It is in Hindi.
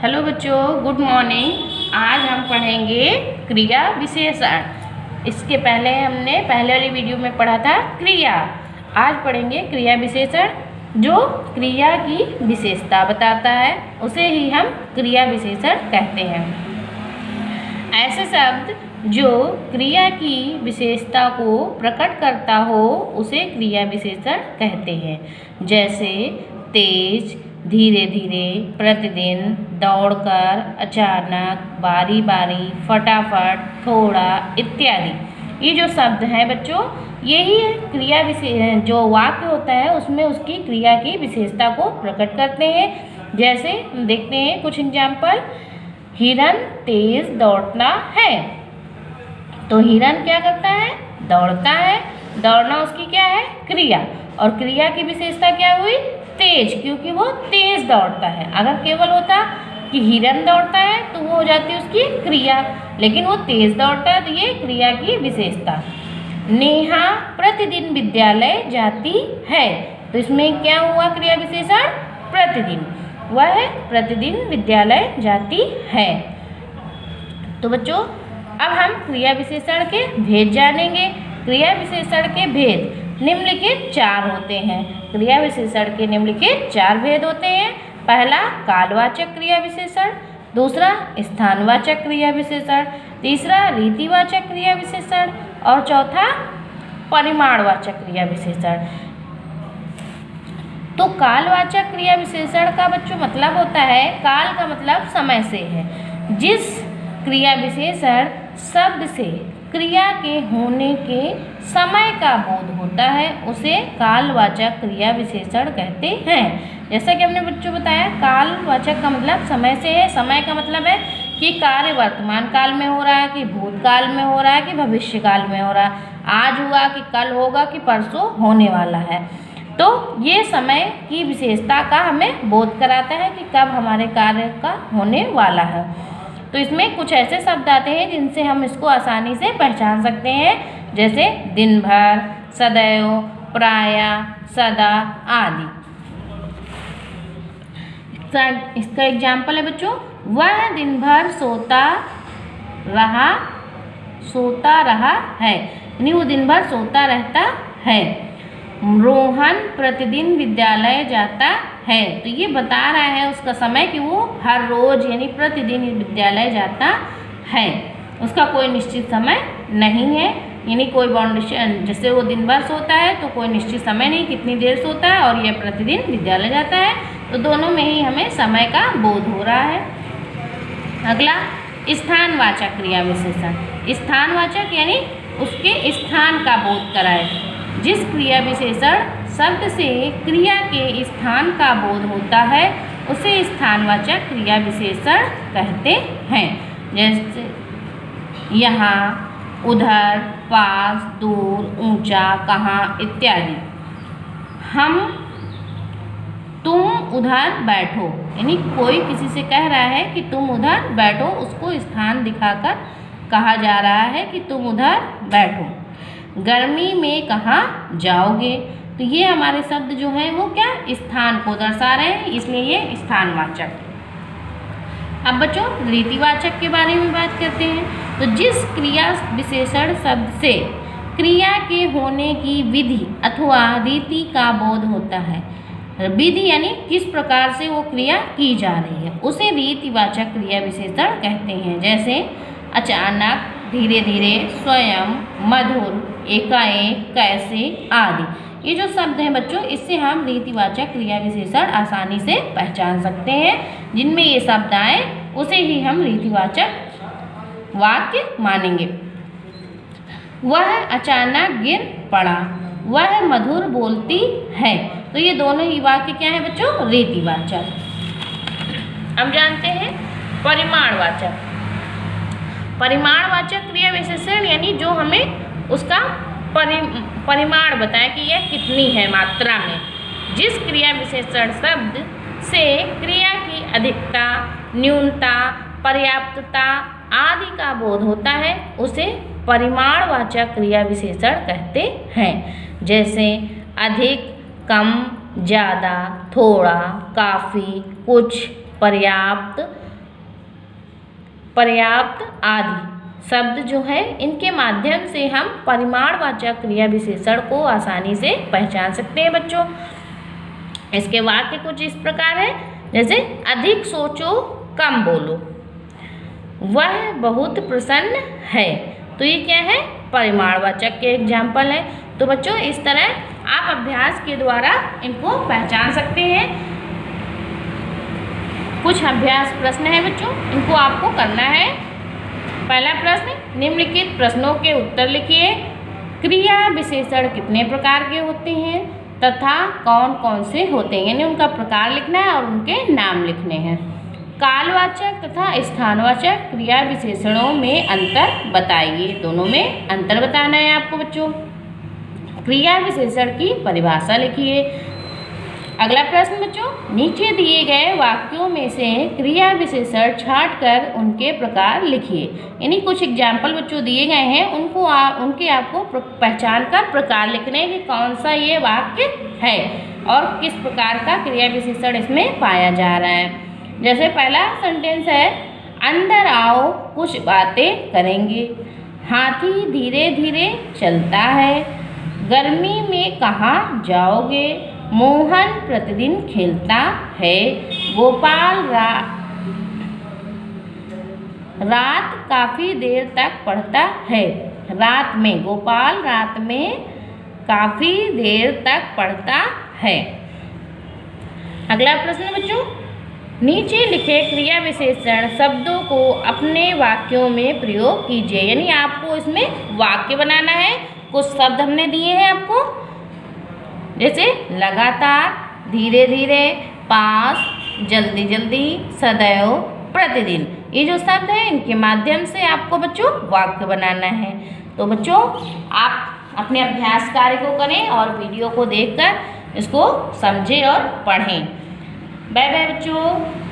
हेलो बच्चों, गुड मॉर्निंग। आज हम पढ़ेंगे क्रिया विशेषण। इसके पहले हमने पहले वाली वीडियो में पढ़ा था क्रिया। आज पढ़ेंगे क्रिया विशेषण, जो क्रिया की विशेषता बताता है, उसे ही हम क्रिया विशेषण कहते हैं। ऐसे शब्द जो क्रिया की विशेषता को प्रकट करता हो उसे क्रिया विशेषण कहते हैं। जैसे तेज, धीरे धीरे, प्रतिदिन, दौड़कर, अचानक, बारी बारी, फटाफट, थोड़ा इत्यादि। ये जो शब्द हैं बच्चों, यही क्रिया विशेष जो वाक्य होता है उसमें उसकी क्रिया की विशेषता को प्रकट करते हैं। जैसे देखते हैं कुछ एग्जाम्पल। हिरन तेज दौड़ता है, तो हिरन क्या करता है? दौड़ता है। दौड़ना उसकी क्या है? क्रिया। और क्रिया की विशेषता क्या हुई? तेज, क्योंकि वो तेज दौड़ता है। अगर केवल होता कि हिरन दौड़ता है तो वो हो जाती उसकी क्रिया, लेकिन वो तेज दौड़ता है तो ये क्रिया की विशेषता। नेहा प्रतिदिन विद्यालय जाती है, तो इसमें क्या हुआ क्रिया विशेषण? प्रतिदिन। वह प्रतिदिन विद्यालय जाती है। तो बच्चों, अब हम क्रिया विशेषण के भेद जानेंगे। क्रिया विशेषण के भेद निम्नलिखित 4 होते हैं। क्रिया विशेषण के निम्नलिखित 4 भेद होते हैं। पहला कालवाचक क्रिया विशेषण, दूसरा स्थानवाचक क्रिया विशेषण, तीसरा रीतिवाचक क्रिया विशेषण और चौथा परिमाणवाचक क्रिया विशेषण। तो कालवाचक क्रिया विशेषण का बच्चों मतलब होता है, काल का मतलब समय से है। जिस क्रिया विशेषण शब्द से क्रिया के होने के समय का बोध होता है उसे कालवाचक क्रिया विशेषण कहते हैं। जैसा कि हमने बच्चों बताया, कालवाचक का मतलब समय से है। समय का मतलब है कि कार्य वर्तमान काल में हो रहा है, कि भूतकाल में हो रहा है, कि भविष्य काल में हो रहा है, आज हुआ कि कल होगा कि परसों होने वाला है। तो ये समय की विशेषता का हमें बोध कराता है कि कब हमारे कार्य का होने वाला है। तो इसमें कुछ ऐसे शब्द आते हैं जिनसे हम इसको आसानी से पहचान सकते हैं, जैसे दिन भर, सदैव, प्रायः, सदा आदि। इसका एग्जाम्पल है बच्चों, वह दिन भर सोता रहा है, यानी वो दिन भर सोता रहता है। रोहन प्रतिदिन विद्यालय जाता है, तो ये बता रहा है उसका समय कि वो हर रोज यानी प्रतिदिन विद्यालय जाता है। उसका कोई निश्चित समय नहीं है, यानी कोई बाउंडेशन। जैसे वो दिन भर सोता है तो कोई निश्चित समय नहीं कितनी देर सोता है, और ये प्रतिदिन विद्यालय जाता है, तो दोनों में ही हमें समय का बोध हो रहा है। अगला स्थानवाचक क्रिया विशेषण। स्थानवाचक यानी उसके स्थान का बोध कराए। जिस क्रिया विशेषण शब्द से क्रिया के स्थान का बोध होता है उसे स्थानवाचक क्रिया विशेषण कहते हैं। जैसे यहाँ, उधर, पास, दूर, ऊंचा, कहाँ इत्यादि। हम, तुम उधर बैठो, यानी कोई किसी से कह रहा है कि तुम उधर बैठो, उसको स्थान दिखाकर कहा जा रहा है कि तुम उधर बैठो। गर्मी में कहाँ जाओगे, तो ये हमारे शब्द जो हैं वो क्या स्थान को दर्शा रहे हैं, इसलिए ये स्थानवाचक। अब बच्चों रीतिवाचक के बारे में बात करते हैं। तो जिस क्रिया विशेषण शब्द से क्रिया के होने की विधि अथवा रीति का बोध होता है, विधि यानी किस प्रकार से वो क्रिया की जा रही है, उसे रीतिवाचक क्रिया विशेषण कहते हैं। जैसे अचानक, धीरे धीरे, स्वयं, मधुर, एकाएक, कैसे आदि। ये जो शब्द हैं बच्चों, इससे हम रीतिवाचक क्रिया विशेषण आसानी से पहचान सकते हैं। जिनमें ये शब्द आए उसे ही हम रीतिवाचक वाक्य मानेंगे। वह अचानक गिर पड़ा, वह मधुर बोलती है, तो ये दोनों ही वाक्य क्या है बच्चों? रीतिवाचक। अब जानते हैं परिमाणवाचक। परिमाणवाचक क्रिया विशेषण यानी जो हमें उसका परिमाण बताए कि यह कितनी है मात्रा में। जिस क्रिया विशेषण शब्द से क्रिया की अधिकता, न्यूनता, पर्याप्तता आदि का बोध होता है उसे परिमाणवाचक क्रिया विशेषण कहते हैं। जैसे अधिक, कम, ज़्यादा, थोड़ा, काफ़ी, कुछ, पर्याप्त, पर्याप्त आदि शब्द जो है इनके माध्यम से हम परिमाणवाचक क्रिया विशेषण को आसानी से पहचान सकते हैं बच्चों। इसके वाक्य कुछ इस प्रकार है, जैसे अधिक सोचो कम बोलो, वह बहुत प्रसन्न है। तो ये क्या है, परिमाणवाचक के एग्जाम्पल है। तो बच्चों इस तरह आप अभ्यास के द्वारा इनको पहचान सकते हैं। कुछ अभ्यास प्रश्न है बच्चों, इनको आपको करना है। पहला प्रश्न, निम्नलिखित प्रश्नों के उत्तर लिखिए। क्रिया विशेषण कितने प्रकार के होते हैं तथा कौन कौन से होते हैं, यानी उनका प्रकार लिखना है और उनके नाम लिखने हैं। कालवाचक तथा स्थानवाचक क्रिया विशेषणों में अंतर बताइए। दोनों में अंतर बताना है आपको बच्चों। क्रिया विशेषण की परिभाषा लिखिए। अगला प्रश्न बच्चों, नीचे दिए गए वाक्यों में से क्रिया विशेषण छांटकर उनके प्रकार लिखिए। यानी कुछ एग्जाम्पल बच्चों दिए गए हैं, उनके आपको पहचान कर प्रकार लिखने हैं कि कौन सा ये वाक्य है और किस प्रकार का क्रिया विशेषण इसमें पाया जा रहा है। जैसे पहला सेंटेंस है, अंदर आओ कुछ बातें करेंगे। हाथी धीरे धीरे चलता है। गर्मी में कहाँ जाओगे। मोहन प्रतिदिन खेलता है। गोपाल रात काफ़ी देर तक पढ़ता है। रात में, गोपाल रात में काफ़ी देर तक पढ़ता है। अगला प्रश्न बच्चों, नीचे लिखे क्रिया विशेषण शब्दों को अपने वाक्यों में प्रयोग कीजिए। यानी आपको इसमें वाक्य बनाना है। कुछ शब्द हमने दिए हैं आपको, जैसे लगातार, धीरे धीरे, पास, जल्दी जल्दी, सदैव, प्रतिदिन। ये जो शब्द हैं इनके माध्यम से आपको बच्चों वाक्य बनाना है। तो बच्चों आप अपने अभ्यास कार्य को करें और वीडियो को देखकर इसको समझें और पढ़ें। बाय बाय बच्चों।